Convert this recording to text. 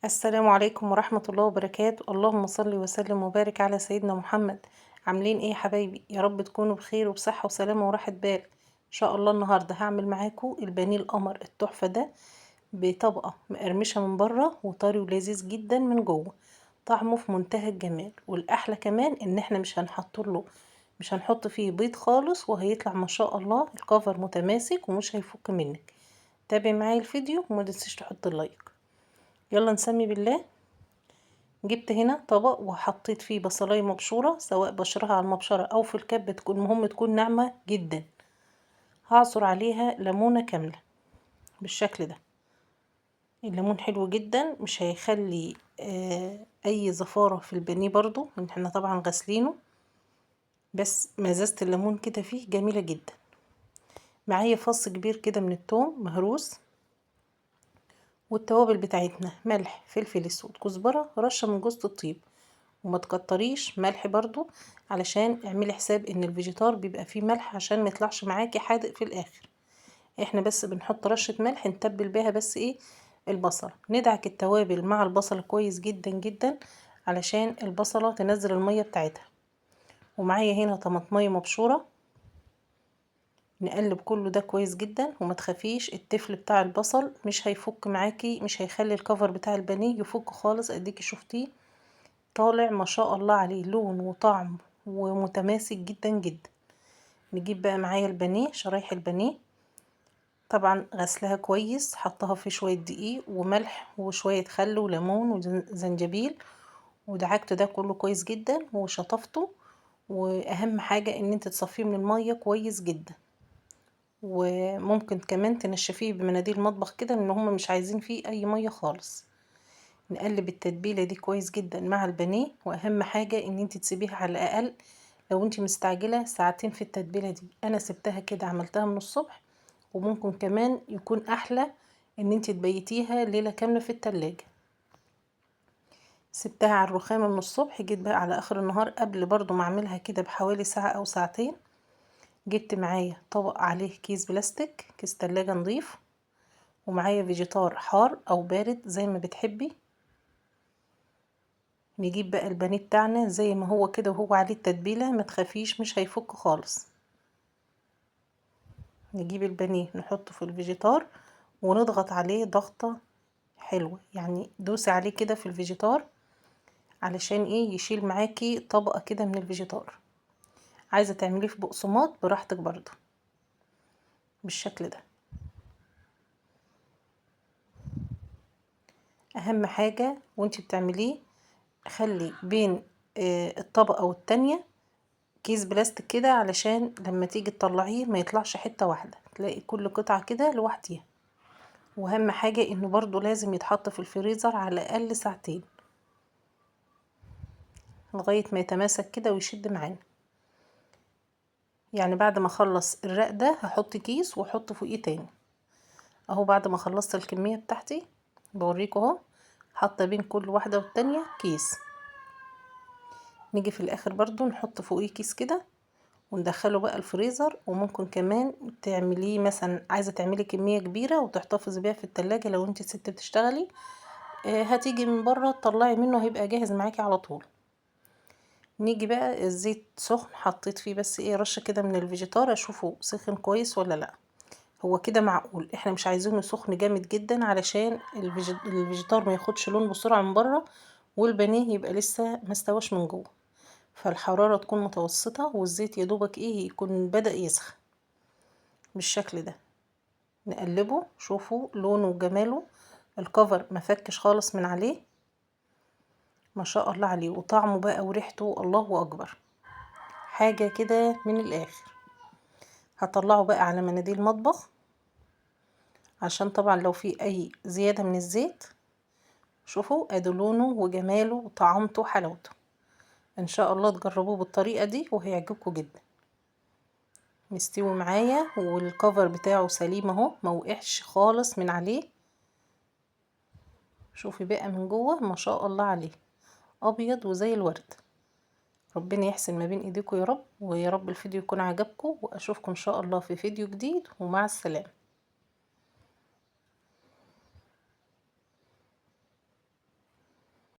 السلام عليكم ورحمة الله وبركاته. اللهم صل وسلم وبارك على سيدنا محمد. عاملين ايه يا حبايبي؟ يا رب تكونوا بخير وبصحة وسلامة وراحة بال. ان شاء الله النهاردة هعمل معاكم البانيه القمر التحفة ده بطبقة مقرمشة من بره وطري ولذيذ جدا من جوه. طعمه في منتهى الجمال، والاحلى كمان ان احنا مش هنحط فيه بيض خالص، وهيطلع ما شاء الله الكفر متماسك ومش هيفك منك. تابع معايا الفيديو وما تنسيش تحط اللايك. يلا نسمي بالله. جبت هنا طبق وحطيت فيه بصلاية مبشورة، سواء بشرها على المبشرة او في الكب، تكون مهم تكون ناعمة جدا. هعصر عليها ليمونة كاملة بالشكل ده. الليمون حلو جدا، مش هيخلي اي زفارة في البانيه، برضو احنا طبعا غسلينه، بس مزازة الليمون كده فيه جميلة جدا. معايا فص كبير كده من الثوم مهروس، والتوابل بتاعتنا ملح، فلفل اسود، كزبرة، رشة من جوز الطيب. وما تكتريش ملح برضو، علشان اعملي حساب ان الفيجيتار بيبقى فيه ملح عشان ما يطلعش معاكي حادق في الاخر. احنا بس بنحط رشة ملح نتبل بيها بس ايه البصل. ندعك التوابل مع البصل كويس جدا جدا علشان البصلة تنزل المية بتاعتها. ومعايا هنا طماطمية مبشورة. نقلب كله ده كويس جدا، وما تخافيش التفل بتاع البصل مش هيفك معاكي، مش هيخلي الكفر بتاع البانيه يفك خالص. اديكي شفتيه طالع ما شاء الله عليه لون وطعم ومتماسك جدا جدا. نجيب بقى معايا البانيه، شرايح البانيه طبعا غسلها كويس، حطها في شوية دقيق وملح وشوية خل وليمون وزنجبيل، ودعكت ده كله كويس جدا وشطفته. واهم حاجة ان انت تصفيه من المية كويس جدا، وممكن كمان تنشفيه بمناديل مطبخ كده، ان هم مش عايزين فيه اي مية خالص. نقلب التتبيلة دي كويس جدا مع البانيه، واهم حاجة ان انت تسيبيها على الاقل، لو انت مستعجلة، ساعتين في التتبيلة دي. انا سبتها كده، عملتها من الصبح، وممكن كمان يكون احلى ان انت تبيتيها ليلة كاملة في التلاجة. سبتها على الرخامة من الصبح، جيت بقى على اخر النهار قبل برضو ما اعملها كده بحوالي ساعة او ساعتين، جبت معايا طبق عليه كيس بلاستيك، كيس تلاجة نظيف، ومعايا فيجيتار حار او بارد زي ما بتحبي. نجيب بقى البانيه بتاعنا زي ما هو كده وهو عليه التتبيلة، ما تخافيش مش هيفك خالص. نجيب البانيه نحطه في الفيجيتار ونضغط عليه ضغطة حلوة، يعني دوسي عليه كده في الفيجيتار علشان ايه يشيل معاكي طبقة كده من الفيجيتار. عايزة تعمليه في بقسماط براحتك برضو بالشكل ده. اهم حاجة وانتي بتعمليه خلي بين الطبقة والتانية كيس بلاستيك كده، علشان لما تيجي تطلعيه ما يطلعش حتة واحدة، تلاقي كل قطعة كده لوحديها. واهم حاجة انه برضو لازم يتحط في الفريزر على الاقل ساعتين، لغاية ما يتماسك كده ويشد معانا. يعني بعد ما اخلص الرق ده هحط كيس واحط فوقيه تاني. اهو بعد ما خلصت الكمية بتاعتي بوريكم اهو، حاطة بين كل واحدة والتانية كيس. نيجي في الاخر برضو نحط فوقيه كيس كده وندخله بقى الفريزر. وممكن كمان تعمليه مثلا، عايزة تعملي كمية كبيرة وتحتفظي بيها في التلاجة لو انت ست بتشتغلي، هتيجي من بره تطلعي منه هيبقى جاهز معاكي على طول. نيجي بقى الزيت سخن، حطيت فيه بس ايه رشة كده من الفيجيتار، اشوفه سخن كويس ولا لا. هو كده معقول، احنا مش عايزينه سخن جامد جدا علشان الفيجيتار ما ياخدش لون بسرعة من بره، والبانيه يبقى لسه ما استواش من جوه. فالحرارة تكون متوسطة، والزيت يا دوبك ايه يكون بدأ يسخن بالشكل ده. نقلبه، شوفوا لونه وجماله، الكفر ما فكش خالص من عليه، ما شاء الله عليه. وطعمه بقى وريحته الله اكبر، حاجة كده من الاخر. هطلعه بقى على مناديل مطبخ، عشان طبعا لو في اي زيادة من الزيت. شوفوا ادي لونه وجماله وطعمته وحلاوته. ان شاء الله تجربوه بالطريقة دي وهيعجبكم جدا. مستوي معايا والكفر بتاعه سليم اهو، ما وقعش خالص من عليه. شوفي بقى من جوه ما شاء الله عليه ابيض وزي الورد. ربنا يحسن ما بين ايديكم يا رب، ويا رب الفيديو يكون عجبكم، واشوفكم ان شاء الله في فيديو جديد، ومع السلامة.